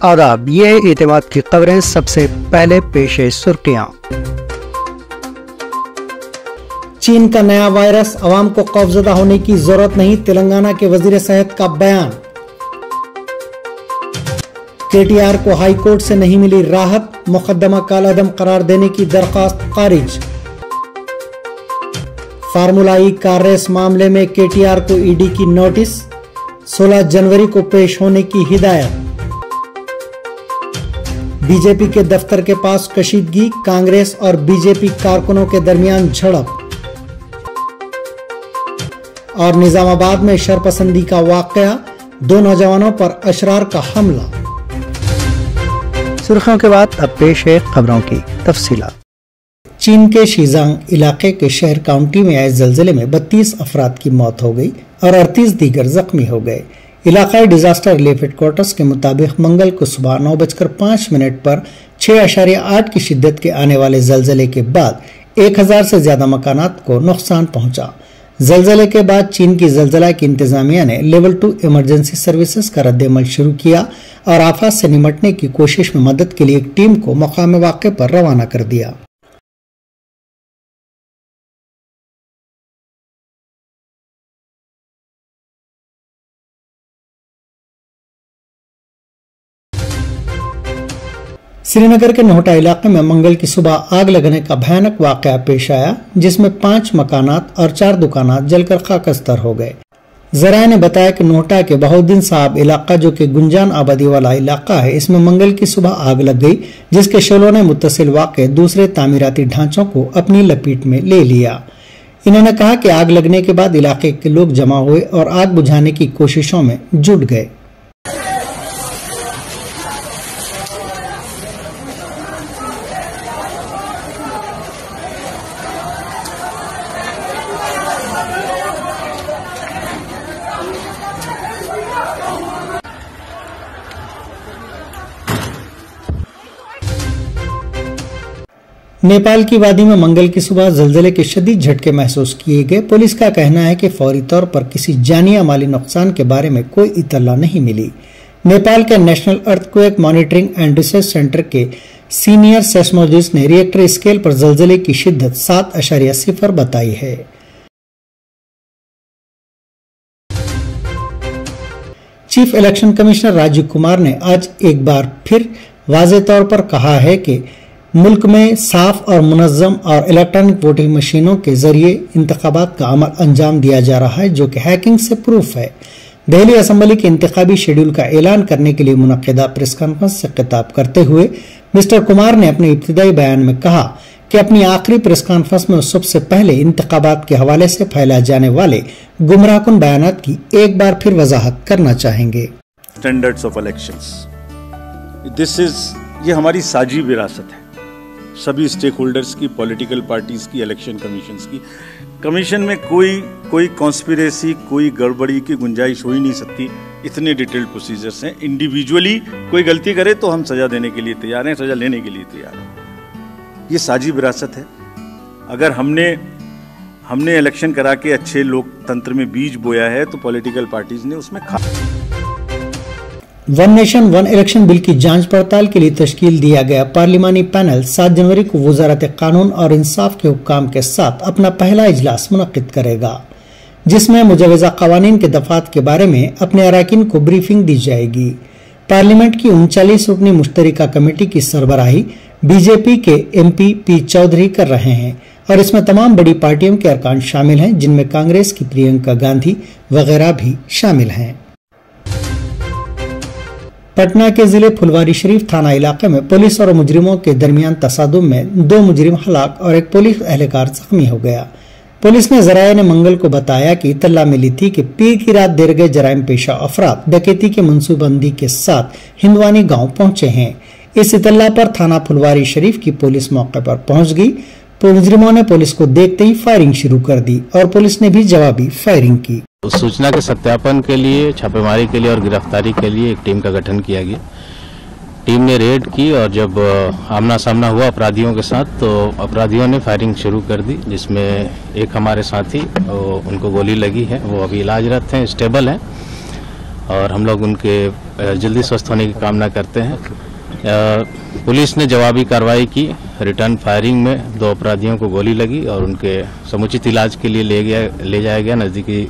आदाब, ये है एतमाद की खबरें। सबसे पहले पेश है सुर्खियां। चीन का नया वायरस, अवाम को खौफजदा होने की जरूरत नहीं, तेलंगाना के वजीर सेहत का बयान। केटीआर को हाई कोर्ट से नहीं मिली राहत, मुकदमा कालादम करार देने की दरखास्त खारिज। फार्मूला ई कार रेस मामले में केटीआर को ईडी की नोटिस, 16 जनवरी को पेश होने की हिदायत। बीजेपी के दफ्तर के पास कशीदगी, कांग्रेस और बीजेपी कारकुनों के दरमियान झड़प। और निजामाबाद में शरपसंदी का वाकया, 2 नौजवानों पर अशरार का हमला। सुर्खियों के बाद अब पेश है खबरों की तफसीलात। चीन के शीजांग इलाके के शहर काउंटी में आए जलजले में 32 अफराद की मौत हो गई और 38 दीगर जख्मी हो गए। इलाकाई डिजास्टर रिलीफ हेडक्वार्टर्स के मुताबिक मंगल को सुबह 9:05 पर 6.8 की शिद्दत के आने वाले जलजले के बाद 1000 से ज्यादा मकानात को नुकसान पहुंचा। जलजले के बाद चीन की जलजला की इंतजामिया ने लेवल 2 इमरजेंसी सर्विसेज का रद्द-ए-अमल शुरू किया और आफत से निपटने की कोशिश में मदद के लिए एक टीम को मकाम वाक़े पर रवाना कर दिया। श्रीनगर के नोहटा इलाके में मंगल की सुबह आग लगने का भयानक वाकया पेश आया, जिसमें 5 मकानात और 4 दुकानात जलकर खाकस्तर हो गए। जराये ने बताया कि नोहटा के बहुद्दीन साहब इलाका, जो कि गुंजान आबादी वाला इलाका है, इसमें मंगल की सुबह आग लग गई, जिसके शोलों ने मुत्तसिल वाक़े दूसरे तामीराती ढांचों को अपनी लपेट में ले लिया। इन्होंने कहा कि आग लगने के बाद इलाके के लोग जमा हुए और आग बुझाने की कोशिशों में जुट गए। नेपाल की वादी में मंगल की सुबह जलजले के शदीद झटके महसूस किए गए। पुलिस का कहना है कि फौरी तौर पर किसी जानी या माली नुकसान के बारे में कोई इत्तला नहीं मिली। नेपाल के national earthquake monitoring and research centre के सीनियर सेस्मोलॉजिस्ट ने रिएक्टर स्केल पर जलजले की शिद्दत 7.0 बताई है। Chief election commissioner Rajiv Kumar ने आज एक बार फिर वाज़ेह तौर पर कहा है कि मुल्क में साफ और मुनज़्ज़म और इलेक्ट्रॉनिक वोटिंग मशीनों के जरिए इंतखाबात का अमल अंजाम दिया जा रहा है, जो कि हैकिंग से प्रूफ है। दिल्ली असेंबली के इंतखाबी शेड्यूल का ऐलान करने के लिए मुनक्किदा प्रेस कॉन्फ्रेंस से खिताब करते हुए मिस्टर कुमार ने अपने इब्तिदाई बयान में कहा कि अपनी आखिरी प्रेस कॉन्फ्रेंस में सबसे पहले इंतखाबात के हवाले से फैलाए जाने वाले गुमराहकुन बयानात की एक बार फिर वजाहत करना चाहेंगे। स्टैंडर्ड्स ऑफ इलेक्शंस, ये हमारी साझी विरासत है, सभी स्टेक होल्डर्स की, पॉलिटिकल पार्टीज की, इलेक्शन कमीशंस की। कमीशन में कोई कॉन्स्पिरेसी, कोई गड़बड़ी की गुंजाइश हो ही नहीं सकती। इतने डिटेल्ड प्रोसीजर्स हैं। इंडिविजुअली कोई गलती करे तो हम सजा देने के लिए तैयार हैं, सजा लेने के लिए तैयार हैं। ये साझी विरासत है। अगर हमने इलेक्शन करा के अच्छे लोकतंत्र में बीज बोया है तो पॉलिटिकल पार्टीज ने उसमें one nation one election bill की जांच पड़ताल के लिए तश्कील दिया गया पार्लिमानी पैनल 7 जनवरी को वज़ारत कानून और इंसाफ के हुक्काम के साथ अपना पहला इजलास मुनक्किद करेगा, जिसमें मुजवज़ा कवानीन के दफात के बारे में अपने अरकान को ब्रीफिंग दी जाएगी। पार्लियामेंट की 39 रुकनी मुश्तरका कमेटी की सरबराही बीजेपी के MP P चौधरी कर रहे हैं और इसमें तमाम बड़ी पार्टियों के अरकान शामिल हैं, जिनमें कांग्रेस की प्रियंका गांधी वगैरह भी शामिल हैं। पटना के जिले फुलवारी शरीफ थाना इलाके में पुलिस और मुजरिमों के दरमियान तसादुम में 2 मुजरिम हलाक और एक पुलिस एहलकार जख्मी हो गया। पुलिस ने जराये ने मंगल को बताया कि इत्तला मिली थी कि पीर की रात देर गए जराइम पेशा अफराद डकैती के मंसूबबंदी के साथ हिंदवानी गांव पहुंचे हैं। इस इत्तला पर थाना फुलवारी शरीफ की पुलिस मौके पर पहुंच गई। मुजरिमों ने पुलिस को देखते ही फायरिंग शुरू कर दी और पुलिस ने भी जवाबी फायरिंग की। उस सूचना के सत्यापन के लिए, छापेमारी के लिए और गिरफ्तारी के लिए एक टीम का गठन किया गया। टीम ने रेड की और जब आमना सामना हुआ अपराधियों के साथ तो अपराधियों ने फायरिंग शुरू कर दी, जिसमें एक हमारे साथी उनको गोली लगी है, वो अभी इलाजरत हैं, स्टेबल हैं और हम लोग उनके जल्दी स्वस्थ होने की कामना करते हैं। पुलिस ने जवाबी कार्रवाई की, रिटर्न फायरिंग में 2 अपराधियों को गोली लगी और उनके समुचित इलाज के लिए ले जाया गया नज़दीकी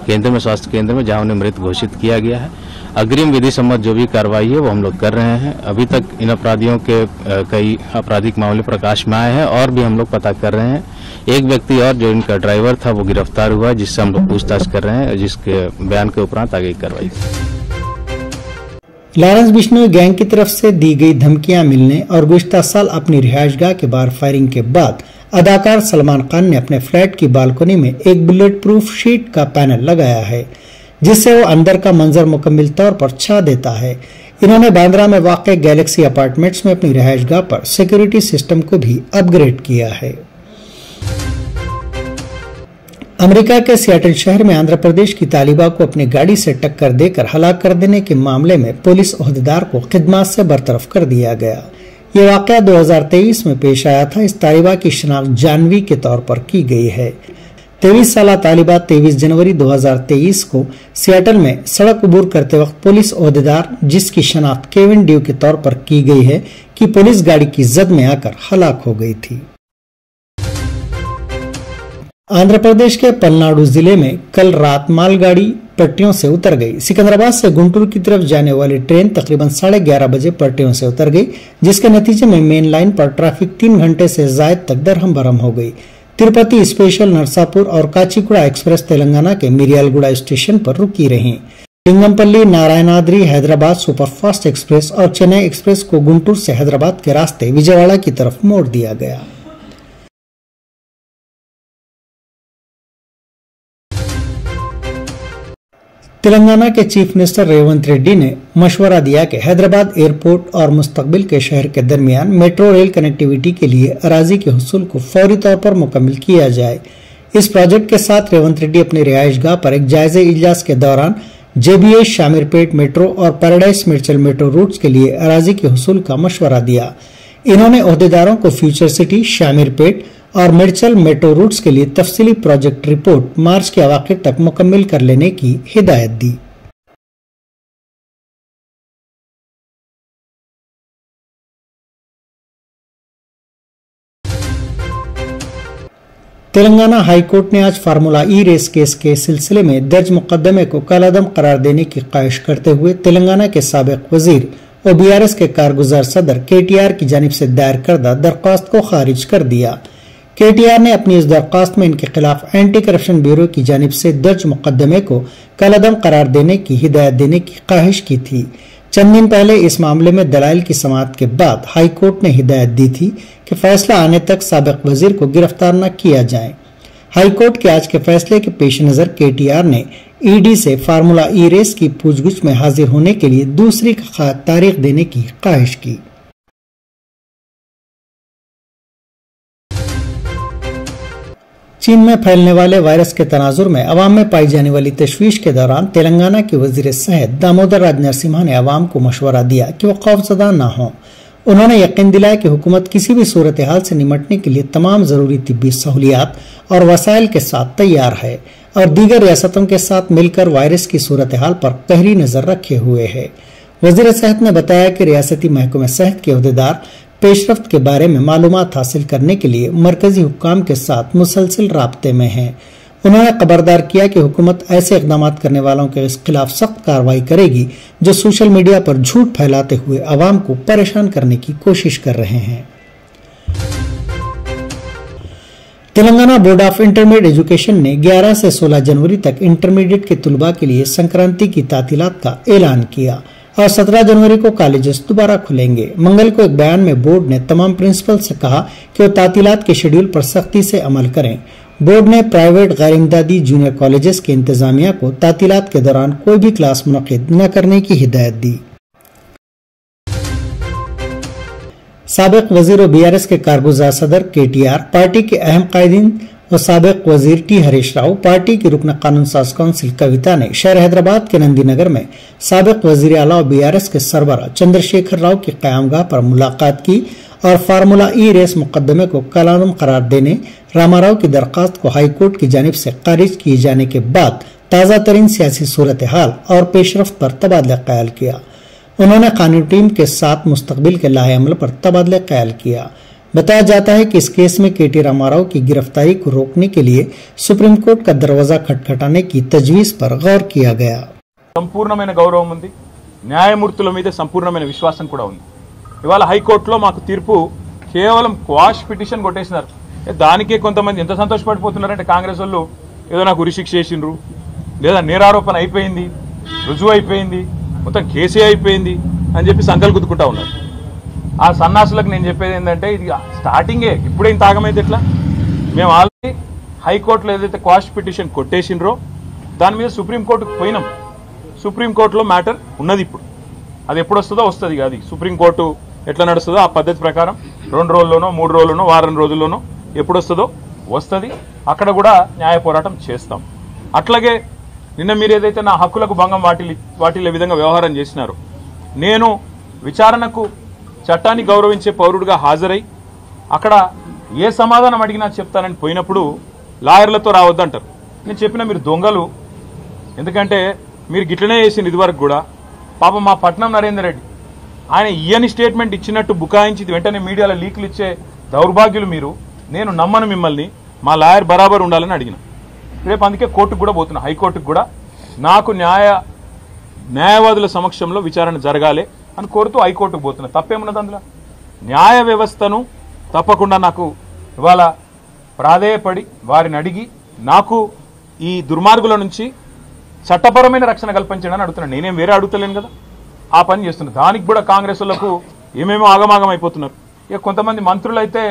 केंद्र में, स्वास्थ्य केंद्र में, जहां उन्हें मृत घोषित किया गया है। अग्रिम विधि सम्मत जो भी कार्रवाई है वो हम लोग कर रहे हैं। अभी तक इन अपराधियों के कई आपराधिक मामले प्रकाश में आए हैं और भी हम लोग पता कर रहे हैं। एक व्यक्ति और जो इनका ड्राइवर था वो गिरफ्तार हुआ है, जिससे हम लोग पूछताछ कर रहे हैं, जिसके बयान के उपरांत आगे की कार्रवाई। लॉरेंस बिश्नोई गैंग की तरफ से दी गई धमकियां मिलने और गुज़िश्ता साल अपनी रिहायशगाह के बाहर फायरिंग के बाद अदाकार सलमान खान ने अपने फ्लैट की बालकनी में एक बुलेट प्रूफ शीट का पैनल लगाया है, जिससे वो अंदर का मंजर मुकम्मल तौर पर छा देता है। इन्होंने बांद्रा में वाक़ गैलेक्सी अपार्टमेंट्स में अपनी रिहायशगाह पर सिक्योरिटी सिस्टम को भी अपग्रेड किया है। अमेरिका के सियाटल शहर में आंध्र प्रदेश की तालिबा को अपनी गाड़ी से टक्कर देकर हलाक कर देने के मामले में पुलिस ओहदेदार को खिदमत से बरतरफ कर दिया गया। ये वाकया 2023 में पेश आया था। इस तालिबा की शनाख्त जानवी के तौर पर की गई है। 23 साला तालिबा 23 जनवरी 2023 को सियाटल में सड़क अबूर करते वक्त पुलिस ओहदेदार, जिसकी शनाख्त केविन ड्यू के तौर पर की गई है, कि पुलिस गाड़ी की जद में आकर हलाक हो गई थी। आंध्र प्रदेश के पलनाडु जिले में कल रात मालगाड़ी पटरियों से उतर गई। सिकंदराबाद से गुंटूर की तरफ जाने वाली ट्रेन तकरीबन 11:30 बजे पटरियों से उतर गई, जिसके नतीजे में मेन लाइन पर ट्रैफिक 3 घंटे से ज्यादा तक दरहम बरहम हो गई। तिरुपति स्पेशल, नरसापुर और काचीगुड़ा एक्सप्रेस तेलंगाना के मिरियालगुड़ा स्टेशन पर रुकी रहीं। लिंगमपल्ली, नारायणाद्रि, हैदराबाद सुपरफास्ट एक्सप्रेस और चेन्नई एक्सप्रेस को गुंटूर से हैदराबाद के रास्ते विजयवाड़ा की तरफ मोड़ दिया गया। तेलंगाना के चीफ मिनिस्टर रेवंत रेड्डी ने मशवरा दिया कि हैदराबाद एयरपोर्ट और मुस्तकबिल के शहर के दरमियान मेट्रो रेल कनेक्टिविटी के लिए अराजी के हुसूल को फौरी तौर पर मुकम्मल किया जाए। इस प्रोजेक्ट के साथ रेवंत रेड्डी अपने रिहायशगाह पर एक जायजे इजलास के दौरान जेबीएस शामिरपेट मेट्रो और पैराडाइज मिर्चल मेट्रो रूट्स के लिए अराजी के हुसूल का मशवरा दिया। इन्होंने ओहदेदारों को फ्यूचर सिटी, शामिरपेट और मिर्चल मेट्रो रूट्स के लिए तफसीली प्रोजेक्ट रिपोर्ट मार्च के अवाखिर तक मुकम्मल कर लेने की हिदायत दी। तेलंगाना हाईकोर्ट ने आज फार्मूला ई रेस केस के सिलसिले में दर्ज मुकदमे को कलअदम करार देने की ख्वाहिश करते हुए तेलंगाना के साबिक वजीर और बीआरएस के कारगुजार सदर केटीआर की जानिब से दायर करदा दरख्वास्त को खारिज कर दिया। केटीआर ने अपनी इस दरख्वास्त में इनके खिलाफ एंटी करप्शन ब्यूरो की जानिब से दर्ज मुकदमे को कलअदम करार देने की हिदायत देने की ख्वाहिश की थी। चंद दिन पहले इस मामले में दलाइल की समाअत के बाद हाई कोर्ट ने हिदायत दी थी कि फैसला आने तक साबिक वजीर को गिरफ्तार न किया जाए। हाई कोर्ट के आज के फैसले के पेश नजर केटीआर ने ईडी से फार्मूला ई रेस की पूछगछ में हाजिर होने के लिए दूसरी तारीख देने की ख्वाहिश की। चीन में फैलने वाले वायरस के तनाजुर में अवाम में पाई जाने वाली तशवीश के दौरान तेलंगाना के वजीर सेहत दामोदर राज नरसिम्हा ने अवाम को मशवरा दिया कि वो खौफजदा न हो। उन्होंने यकीन दिलाया कि हुकूमत किसी भी सूरत हाल से निमटने के लिए तमाम जरूरी तिब्बी सहूलियात और वसाइल के साथ तैयार है और दीगर रियासतों के साथ मिलकर वायरस की सूरत हाल पर गहरी नजर रखे हुए है। वजीर सेहत ने बताया कि रियासती महकमे सेहत के अहदेदार पेशरफ्त के बारे में मालूमात हासिल करने के लिए मरकजी हुक्काम के साथ मुसलसिल राब्ते में हैं। उन्होंने खबरदार किया कि हुकूमत ऐसे इकदाम करने वालों के खिलाफ सख्त कार्रवाई करेगी जो सोशल मीडिया पर झूठ फैलाते हुए अवाम को परेशान करने की कोशिश कर रहे हैं। Telangana board of intermediate education ने 11 से 16 जनवरी तक इंटरमीडिएट के तुलबा के लिए संक्रांति की तातीलात का ऐलान किया और 17 जनवरी को कॉलेजेस दोबारा खुलेंगे। मंगल को एक बयान में बोर्ड ने तमाम प्रिंसिपल से कहा कि वो तातीलात के शेड्यूल पर सख्ती से अमल करें। बोर्ड ने प्राइवेट गैर इमदादी जूनियर कॉलेजेस के इंतजामिया को तातीलात के दौरान कोई भी क्लास मुनक्किद न करने की हिदायत दी। साबिक वजीर और बीआरएस के कारगुजार सदर केटीआर, पार्टी के अहम कायदीन और साबिक वजीर टी हरीश राव, पार्टी की रुकन कानून साज काउंसिल कविता ने शहर हैदराबाद के नंदी नगर में साबिक वजीर आला और बीआरएस के सरबराह चंद्रशेखर राव की क़यामगाह पर मुलाकात की और फार्मूला ई रेस मुकदमे को कलानुम करार देने रामाराव की दरखास्त को हाईकोर्ट की जानिब से खारिज किए जाने के बाद ताज़ा तरीन सियासी सूरत हाल और पेशरफ्त पर तबादला ख्याल किया। उन्होंने कानूनी टीम के साथ मुस्तकबिल के लाहेअमल पर तबादला ख्याल किया। बताया जाता है कि इस केस में केटी रामाराव की गिरफ्तारी को रोकने के लिए सुप्रीम कोर्ट का दरवाजा खटखटाने की तजवीज पर गौर किया गया। సంపూర్ణమైన గౌరవం ఉంది, న్యాయమూర్తుల మీద సంపూర్ణమైన విశ్వాసం కూడా ఉంది। ఇవాళ హైకోర్టులో మాకు తీర్పు కేవలం క్వాష్ పిటిషన్ కొట్టేసినారు। దానికే కొంతమంది ఎంత సంతోషపడిపోతున్నారంటే కాంగ్రెస్ వాళ్ళు ఏదో నాకు ఉరిశిక్ష చేసిండ్రు, లేదా నేరారోపణ అయిపోయింది, రుజువు అయిపోయింది, మొత్తం కేసే అయిపోయింది అని చెప్పి సంకల్ గుద్దుకుంటా ఉన్నారు। ఆ సన్నాసులకు నేను చెప్పేది ఏంటంటే ఇది స్టార్టింగే, ఇప్పుడే ఇంత ఆగమైతే ఎట్లా? మేము ఆల్రెడీ హైకోర్టులో ఏదైతే క్వాష్ పిటిషన్ కొట్టేసిండ్రో దాని మీద సుప్రీంకోర్టుకు పోయినాం। సుప్రీంకోర్టులో మ్యాటర్ ఉన్నది, ఇప్పుడు అది ఎప్పుడు వస్తుందో వస్తుంది। అది సుప్రీంకోర్టు ఎట్లా నడుస్తుందో ఆ పద్ధతి ప్రకారం 2 రోజుల్లోనో 3 రోజుల్లోనో వారం రోజుల్లోనో ఎప్పుడు వస్తుందో వస్తుంది, అక్కడ కూడా న్యాయ పోరాటం చేస్తాం। అట్లాగే నిన్న మీరు ఏదైతే నా హక్కులకు భంగం వాటిల్లే విధంగా వ్యవహారం చేసినారో, నేను విచారణకు చట్టాన్ని గౌరవించే పౌరుడిగా హాజరై అక్కడ ఏ సమాధానం అడిగినా చెప్తానని పోయినప్పుడు లాయర్లతో రావద్దంటారు। నేను చెప్పిన మీరు దొంగలు, ఎందుకంటే మీరు గిట్లనే చేసింది ఇదివరకు కూడా। పాపం మా పట్నం నరేందర్ రెడ్డి ఆయన ఇయని స్టేట్మెంట్ ఇచ్చినట్టు బుకాయించి వెంటనే మీడియాలో లీకులు ఇచ్చే దౌర్భాగ్యులు మీరు। నేను నమ్మను మిమ్మల్ని, మా లాయర్ బరాబర్ ఉండాలని అడిగిన। రేపు అందుకే కోర్టుకు కూడా పోతున్నా, హైకోర్టుకు కూడా నాకు న్యాయవాదుల సమక్షంలో విచారణ జరగాలి అని కోరుతూ హైకోర్టుకు పోతున్నా। తప్పేమున్నది అందులో? న్యాయ వ్యవస్థను తప్పకుండా నాకు ఇవాళ ప్రాధేయపడి వారిని అడిగి నాకు ఈ దుర్మార్గుల నుంచి చట్టపరమైన రక్షణ కల్పించడానికి అడుగుతున్నాను। నేనేం వేరే అడుగుతలేను కదా, ఆ పని చేస్తున్నాను। దానికి కూడా కాంగ్రెస్ వాళ్లకు ఏమేమో ఆగమాగం అయిపోతున్నారు। ఇక కొంతమంది మంత్రులు అయితే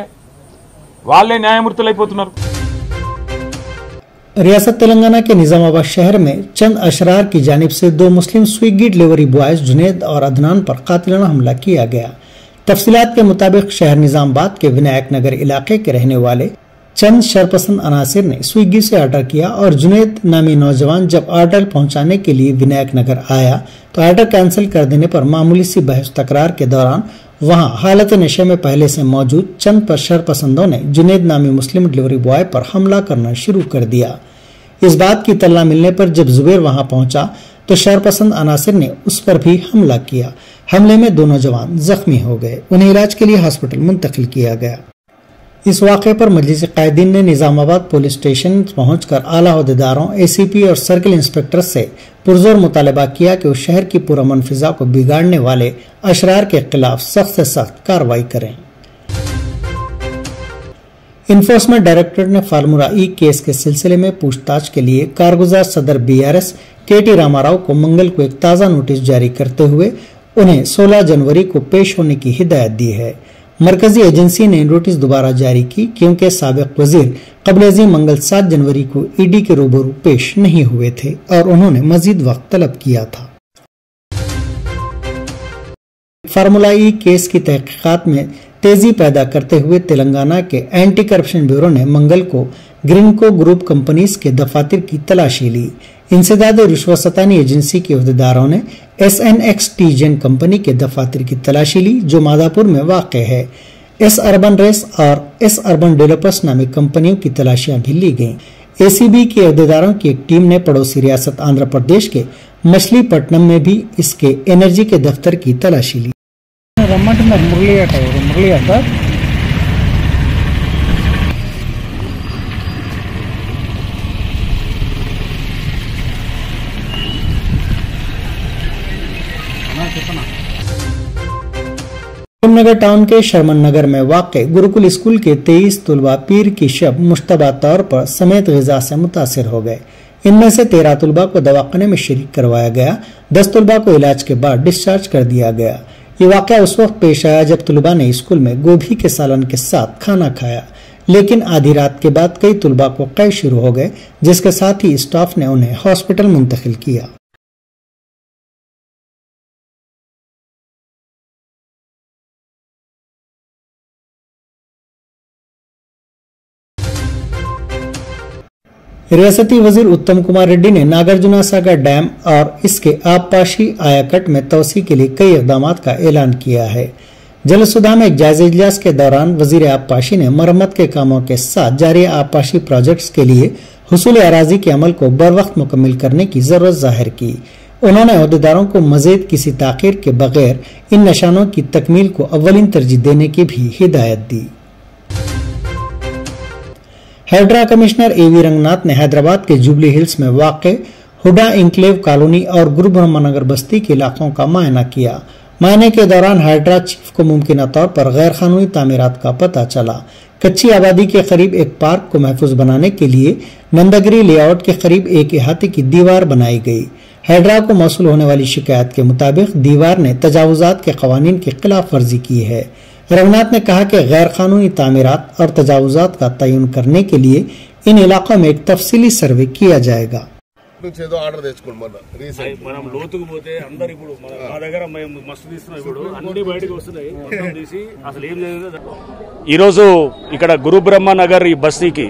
వాళ్ళే న్యాయమూర్తులు అయిపోతున్నారు। रियासत तेलंगाना के निजामाबाद शहर में चंद अशरार की जानिब से 2 मुस्लिम स्विगी डिलीवरी बॉयज जुनेद और अदनान पर कातिलाना हमला किया गया। तफसीलात के मुताबिक शहर निजामाबाद के विनायक नगर इलाके के रहने वाले चंद शरपसंद अनासिर ने स्विगी से ऑर्डर किया और जुनेद नामी नौजवान जब ऑर्डर पहुंचाने के लिए विनायक नगर आया तो ऑर्डर कैंसिल कर देने पर मामूली सी बहस तकरार के दौरान वहां हालत नशे में पहले से मौजूद चंद शरपसंदों ने जुनेद नामी मुस्लिम डिलीवरी बॉय पर हमला करना शुरू कर दिया। इस बात की तल्ला मिलने पर जब जुबैर वहां पहुंचा तो शरपसंद अनासिर ने उस पर भी हमला किया। हमले में 2 नौजवान जख्मी हो गए, उन्हें इलाज के लिए हॉस्पिटल मुंतकिल किया गया। इस वाक़े पर मजलिस कायदीन ने निजामाबाद पुलिस स्टेशन पहुंचकर आला अहदेदारों, एसीपी और सर्किल इंस्पेक्टर से पुरजोर मुतालबा किया कि वो शहर की पुरअमन फिजा को बिगाड़ने वाले अशरार के खिलाफ सख्त से सख्त कार्रवाई करें। इन्फोर्समेंट डायरेक्टरेट ने फार्मूला ई केस के सिलसिले में पूछताछ के लिए कारगुजार सदर बीआरएस केटी रामाराव को मंगल को एक ताज़ा नोटिस जारी करते हुए उन्हें 16 जनवरी को पेश होने की हिदायत दी है। मरकजी एजेंसी ने नोटिस दोबारा जारी की क्योंकि साबिक वजीर कबल मंगल 7 जनवरी को ईडी के रूबरू पेश नहीं हुए थे और उन्होंने मजीद वक्त तलब किया था। फार्मूला ई केस की तहकीकात में तेजी पैदा करते हुए तेलंगाना के एंटी करप्शन ब्यूरो ने मंगल को ग्रीनको ग्रुप कंपनीज के दफातर की तलाशी ली। इंसदाद रिश्वतसतानी एजेंसी के अहदेदारों ने SNXTGen कंपनी के दफातर की तलाशी ली जो मादापुर में वाक़ है। एस अर्बन रेस और एस अर्बन डेवलपर्स नामी कंपनियों की तलाशियां भी ली गईं। ACB के अहदेदारों की एक टीम ने पड़ोसी रियासत आंध्र प्रदेश के मछलीपट्टनम में भी इसके एनर्जी के दफ्तर की तलाशी ली। मुरली नगर टाउन के शर्मन नगर में वाक़ गुरुकुल स्कूल के 23 तुलबा पीर की शब मुश्तबा तौर पर समेत ग़िज़ा से मुतासिर हो गए। इनमें से 13 तुलबा को दवाखाने में शरीक करवाया गया, 10 तुलबा को इलाज के बाद डिस्चार्ज कर दिया गया। ये वाक़या उस वक्त पेश आया जब तुलबा ने स्कूल में गोभी के सालन के साथ खाना खाया, लेकिन आधी रात के बाद कई तुलबा को कै शुरू हो गए जिसके साथ ही स्टाफ ने उन्हें हॉस्पिटल मुंतकिल किया। रियासती वजीर उत्तम कुमार रेड्डी ने नागार्जुना सागर डैम और इसके आबपाशी आयाकट में तोसी के लिए कई इकदाम का ऐलान किया है। जलसुधा में एक जायजा इजलास के दौरान वजीर आबपाशी ने मरम्मत के कामों के साथ जारी आबपाशी प्रोजेक्ट्स के लिए हुसूल अराजी के अमल को बरवक्त मुकम्मल करने की जरूरत जाहिर की। उन्होंने अहदेदारों को मजीद किसी ताखीर के बगैर इन निशानों की तकमील को अव्वलीन तरजीह देने की भी हिदायत दी। हाइड्रा कमिश्नर एवी रंगनाथ ने हैदराबाद के जुबली हिल्स में वाक़ हुडा इंक्लेव कॉलोनी और गुरु ब्रह्मनगर बस्ती के इलाकों का मुआयना किया। मुआयने के दौरान हाइड्रा चीफ को मुमकिन तौर पर गैर कानूनी तामीरात का पता चला। कच्ची आबादी के करीब एक पार्क को महफूज बनाने के लिए नंदागिरी लेआउट के करीब एक अहाते की दीवार बनाई गई। हाइड्रा को मौसूल होने वाली शिकायत के मुताबिक दीवार ने तजावुजात के कवानीन की खिलाफ वर्जी की है। रंगनाथ ने कहा कि गैर कानूनी तामीरात और तजावुजात का तयन करने के लिए इन इलाकों में एक तफसीली सर्वे किया जाएगा। మనం లోతుకు పోతే అందరు ఇప్పుడు మా దగ్గర మేము మస్తు తీస్తున్నాం, ఇప్పుడు అన్ని బయటకు వస్తున్నాయి, మొత్తం తీసి అసలు ఏం జరిగిందో. ఈరోజు ఇక్కడ గురు బ్రహ్మ నగర్ ఈ బస్తీకి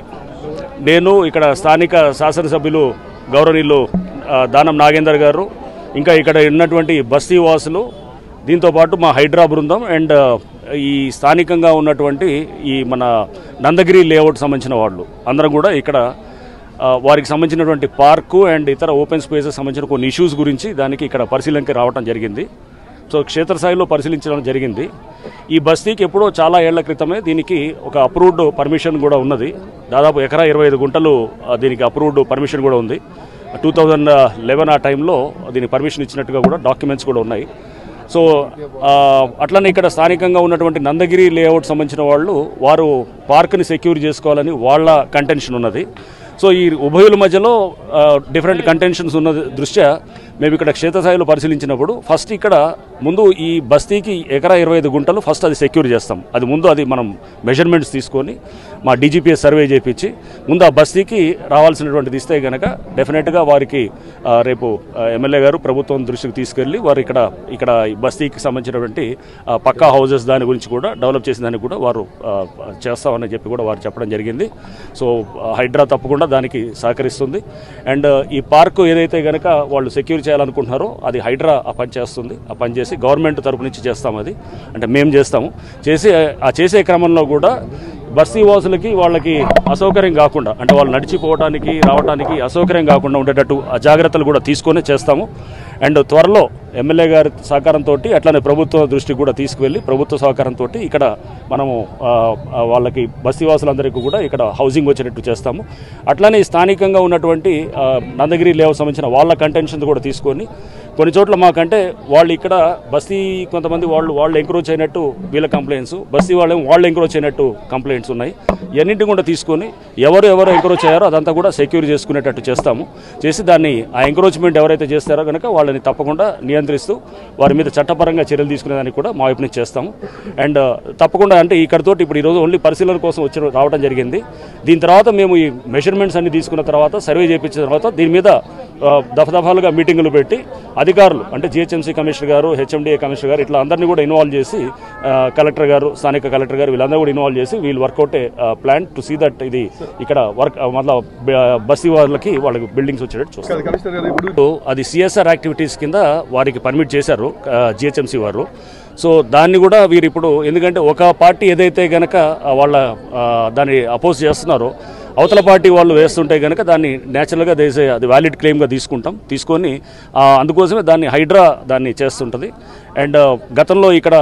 నేను ఇక్కడ స్థానిక శాసనసభ్యులు గౌరవనీయులు దానం నాగేందర్ గారు, ఇంకా ఇక్కడ ఉన్నటువంటి బస్తీ వాసులు, దీంతో పాటు మా హైడ్రా బృందం అండ్ ఈ స్థానికంగా ఉన్నటువంటి ఈ మన నందగిరి లేఅవుట్ సంబంధించిన వాళ్ళు అందరం కూడా ఇక్కడ వారికి సంబంధించినటువంటి పార్కు అండ్ ఇతర ఓపెన్ స్పేసెస్ సంబంధించిన కొన్ని ఇష్యూస్ గురించి దానికి ఇక్కడ పరిశీలనకి రావడం జరిగింది. సో క్షేత్రస్థాయిలో పరిశీలించడం జరిగింది. ఈ బస్తీకి ఎప్పుడో చాలా ఏళ్ల క్రితమే దీనికి ఒక అప్రూవ్డ్ పర్మిషన్ కూడా ఉన్నది. దాదాపు ఎకరా 25 గుంటలు దీనికి అప్రూవ్డ్ పర్మిషన్ కూడా ఉంది. 2011 ఆ టైంలో దీనికి పర్మిషన్ ఇచ్చినట్టుగా కూడా డాక్యుమెంట్స్ కూడా ఉన్నాయి. సో అట్లనే ఇక్కడ స్థానికంగా ఉన్నటువంటి నందగిరి లేఅవుట్ సంబంధించిన వాళ్ళు వారు పార్క్ని సెక్యూర్ చేసుకోవాలని వాళ్ళ కంటెన్షన్ ఉన్నది. సో ఈ ఉభయుల మధ్యలో డిఫరెంట్ కంటెన్షన్స్ ఉన్న దృష్ట్యా మేము ఇక్కడ క్షేత్రస్థాయిలో పరిశీలించినప్పుడు ఫస్ట్ ఇక్కడ ముందు ఈ బస్తీకి ఎకరా 25 గుంటలు ఫస్ట్ అది సెక్యూర్ చేస్తాం. అది ముందు అది మనం మెజర్మెంట్స్ తీసుకొని మా డీజీపీఎస్ సర్వే చేయించి ముందు ఆ బస్తీకి రావాల్సినటువంటిది ఇస్తే కనుక డెఫినెట్గా వారికి రేపు ఎమ్మెల్యే గారు ప్రభుత్వం దృష్టికి తీసుకెళ్ళి వారు ఇక్కడ ఈ బస్తీకి సంబంధించినటువంటి పక్కా హౌజెస్ దాని గురించి కూడా డెవలప్ చేసిన దానికి కూడా వారు చేస్తామని చెప్పి కూడా వారు చెప్పడం జరిగింది. సో హైడ్రా తప్పకుండా దానికి సహకరిస్తుంది. అండ్ ఈ పార్కు ఏదైతే కనుక వాళ్ళు సెక్యూర్ చేయాలనుకుంటున్నారో అది హైడ్రా ఆ పని చేస్తుంది. ఆ పని చేసి గవర్నమెంట్ తరపు నుంచి చేస్తాం, అది అంటే మేము చేస్తాము. చేసే క్రమంలో కూడా బస్తీ వాసులకి వాళ్ళకి అసౌకర్యం కాకుండా, అంటే వాళ్ళు నడిచిపోవడానికి రావడానికి అసౌకర్యం కాకుండా ఉండేటట్టు ఆ జాగ్రత్తలు కూడా తీసుకొని చేస్తాము. అండ్ త్వరలో ఎమ్మెల్యే గారి సహకారంతో అట్లానే ప్రభుత్వ దృష్టికి కూడా తీసుకువెళ్ళి ప్రభుత్వ సహకారంతో ఇక్కడ మనము వాళ్ళకి బస్తీవాసులందరికీ కూడా ఇక్కడ హౌసింగ్ వచ్చేటట్టు చేస్తాము. అట్లానే స్థానికంగా ఉన్నటువంటి నందగిరి లేఅవుట్ సంబంధించిన వాళ్ళ కంటెన్షన్ కూడా తీసుకొని కొన్ని చోట్ల మాకంటే వాళ్ళు ఇక్కడ బస్తీ కొంతమంది వాళ్ళు ఎంక్రోచ్ అయినట్టు వీళ్ళ కంప్లైంట్స్, బస్తీ వాళ్ళు ఎంక్రోచ్ అయినట్టు కంప్లైంట్స్ ఉన్నాయి. ఇవన్నింటిని కూడా తీసుకొని ఎవరు ఎంక్రోచ్ అయ్యారో అదంతా కూడా సెక్యూర్ చేసుకునేటట్టు చేస్తాము. చేసి దాన్ని ఆ ఎంక్రోచ్మెంట్ ఎవరైతే చేస్తారో కనుక వాళ్ళని తప్పకుండా నియంత్రిస్తూ వారి మీద చట్టపరంగా చర్యలు తీసుకునేదానికి కూడా మా వైపు నుంచి చేస్తాము. అండ్ తప్పకుండా అంటే ఇక్కడితోటి ఇప్పుడు ఈరోజు ఓన్లీ పరిశీలన కోసం రావడం జరిగింది. దీని తర్వాత మేము ఈ మెజర్మెంట్స్ అన్ని తీసుకున్న తర్వాత సర్వే చేయించిన తర్వాత దీని మీద దఫాలుగా మీటింగులు పెట్టి అధికారులు అంటే జిహెచ్ఎంసీ కమిషనర్ గారు, హెచ్ఎండిఏ కమిషనర్ గారు ఇట్లా అందరినీ కూడా ఇన్వాల్వ్ చేసి కలెక్టర్ గారు, స్థానిక కలెక్టర్ గారు వీళ్ళందరూ కూడా ఇన్వాల్వ్ చేసి వీళ్ళు work out plan to see that ఇది ఇక్కడ వర్క్ మళ్ళీ బస్తీ వాళ్ళకి బిల్డింగ్స్ వచ్చేటట్టు చూస్తారు. అది సిఎస్ఆర్ యాక్టివిటీస్ కింద వారికి పర్మిట్ చేశారు జిహెచ్ఎంసీ వారు. సో దాన్ని కూడా వీరు ఇప్పుడు ఎందుకంటే ఒక పార్టీ ఏదైతే కనుక వాళ్ళ దాన్ని అపోజ్ చేస్తున్నారో అవతల పార్టీ వాళ్ళు వేస్తుంటే కనుక దాన్ని న్యాచురల్గా అది వ్యాలిడ్ క్లెయిమ్గా తీసుకొని అందుకోసమే దాన్ని హైడ్రా దాన్ని చేస్తుంటుంది. అండ్ గతంలో ఇక్కడ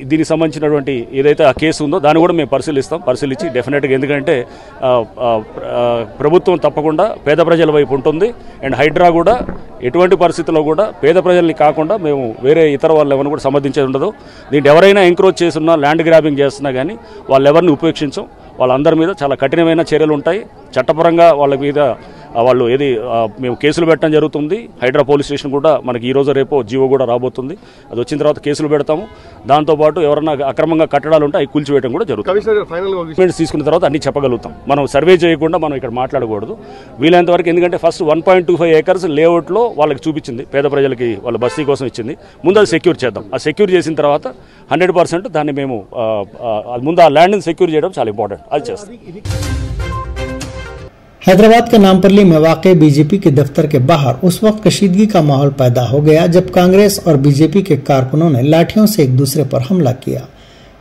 దీనికి సంబంధించినటువంటి ఏదైతే ఆ కేసు ఉందో దాన్ని కూడా మేము పరిశీలించి డెఫినెట్గా ఎందుకంటే ప్రభుత్వం తప్పకుండా పేద ప్రజల వైపు ఉంటుంది. అండ్ హైడ్రా కూడా ఎటువంటి పరిస్థితుల్లో కూడా పేద ప్రజల్ని కాకుండా మేము వేరే ఇతర వాళ్ళు ఎవరిని కూడా సమర్థించేది ఉండదు. దీంట్లో ఎవరైనా ఎంక్రోచ్ చేస్తున్నా, ల్యాండ్ గ్రాబింగ్ చేస్తున్నా కానీ వాళ్ళు ఎవరిని ఉపేక్షించం. వాళ్ళందరి మీద చాలా కఠినమైన చర్యలు ఉంటాయి. చట్టపరంగా వాళ్ళ మీద వాళ్ళు మేము కేసులు పెట్టడం జరుగుతుంది. హైడ్రా పోలీస్ స్టేషన్ కూడా మనకి ఈ రోజు రేపో జీవో కూడా రాబోతుంది. అది వచ్చిన తర్వాత కేసులు పెడతాము. దాంతోపాటు ఎవరన్నా అక్రమంగా కట్టడాలు ఉంటే అవి కూల్చివేయడం కూడా జరుగుతుంది. తీసుకున్న తర్వాత అన్ని చెప్పగలుగుతాం. మనం సర్వే చేయకుండా మనం ఇక్కడ మాట్లాడకూడదు వీలైనంత వరకు. ఎందుకంటే ఫస్ట్ 1.25 ఏకర్స్ లేఅవుట్లో వాళ్ళకి చూపించింది, పేద ప్రజలకి వాళ్ళ బస్తీ కోసం ఇచ్చింది. ముందు అది సెక్యూర్ చేద్దాం. ఆ సెక్యూర్ చేసిన తర్వాత 100% దాన్ని మేము ముందు ఆ ల్యాండ్ని సెక్యూర్ చేయడం చాలా ఇంపార్టెంట్. అది చేస్తాం. हैदराबाद के नामपल्ली में वाक़ बीजेपी के दफ्तर के बाहर उस वक्त कशीदगी का माहौल पैदा हो गया जब कांग्रेस और बीजेपी के कारकुनों ने लाठियों से एक दूसरे पर हमला किया।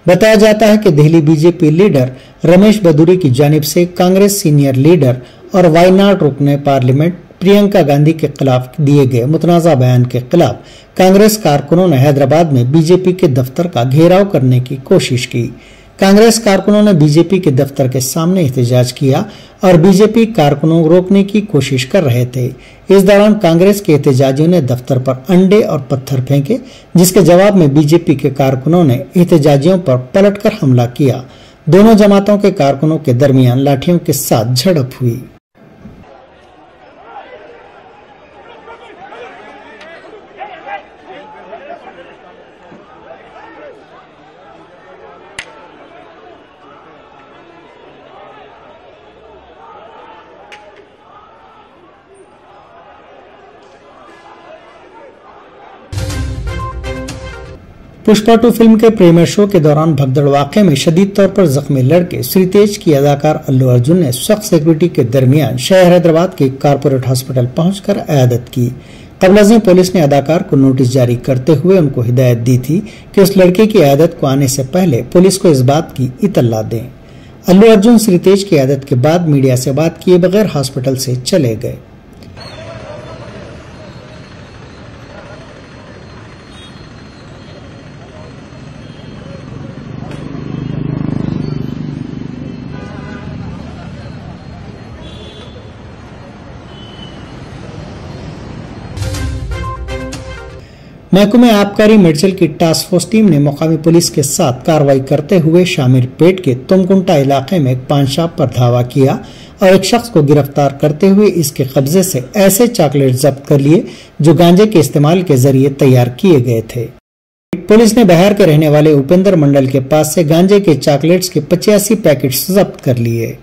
बताया जाता है कि दिल्ली बीजेपी लीडर रमेश बदूरी की जानिब से कांग्रेस सीनियर लीडर और वायनाड रुकने पार्लियामेंट प्रियंका गांधी के खिलाफ दिए गए मुतनाज़ा बयान के खिलाफ कांग्रेस कारकुनों ने हैदराबाद में बीजेपी के दफ्तर का घेराव करने की कोशिश की। कांग्रेस कारकुनों ने बीजेपी के दफ्तर के सामने एहतजाज किया और बीजेपी कारकुनों को रोकने की कोशिश कर रहे थे। इस दौरान कांग्रेस के एहतजाजियों ने दफ्तर पर अंडे और पत्थर फेंके, जिसके जवाब में बीजेपी के कारकुनों ने एहतजाजियों पर पलटकर हमला किया। दोनों जमातों के कारकुनों के दरमियान लाठियों के साथ झड़प हुई। पुष्पा 2 फिल्म के प्रीमियर शो के दौरान भगदड़ वाक़े में शदीद तौर पर जख्मी लड़के श्रीतेज की अदाकार अल्लू अर्जुन ने सख्त सिक्योरिटी के दरमियान शहर हैदराबाद के कारपोरेट हॉस्पिटल पहुंचकर अयादत की। कबल पुलिस ने अदाकार को नोटिस जारी करते हुए उनको हिदायत दी थी कि उस लड़के की अयादत को आने से पहले पुलिस को इस बात की इत्तला दें। अल्लू अर्जुन श्रीतेज की अयादत के बाद मीडिया से बात किए बगैर हॉस्पिटल से चले गए। महकमे आबकारी मेडचल की टास्क फोर्स टीम ने मुकामी पुलिस के साथ कार्रवाई करते हुए शामिरपेट के तुमकुंटा इलाके में एक पान शॉप पर धावा किया और एक शख्स को गिरफ्तार करते हुए इसके कब्जे से ऐसे चॉकलेट जब्त कर लिए जो गांजे के इस्तेमाल के जरिए तैयार किए गए थे। पुलिस ने बिहार के रहने वाले उपेंद्र मंडल के पास से गांजे के चॉकलेट्स के 85 पैकेट्स जब्त कर लिए।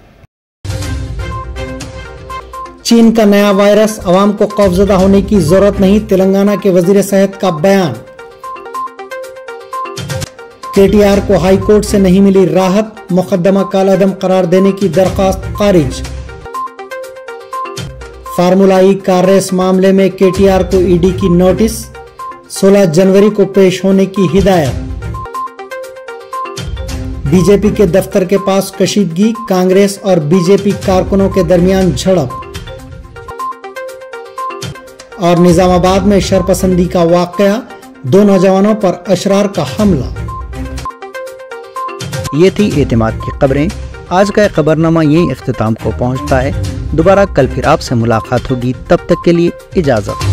चीन का नया वायरस, अवाम को खौफजदा होने की जरूरत नहीं, तेलंगाना के वजीर सेहत का बयान। केटीआर को हाई कोर्ट से नहीं मिली राहत, मुकदमा कालअदम करार देने की दरखास्त खारिज। फार्मूला ई कार रेस मामले में केटीआर को ईडी की नोटिस, 16 जनवरी को पेश होने की हिदायत। बीजेपी के दफ्तर के पास कशीदगी, कांग्रेस और बीजेपी कारकुनों के दरमियान झड़प। और निजामाबाद में शरपसंदी का वाकया, 2 नौजवानों पर अशरार का हमला। ये थी एतमाद की खबरें। आज का खबरनामा यही इख्तिताम को पहुंचता है। दोबारा कल फिर आपसे मुलाकात होगी, तब तक के लिए इजाजत।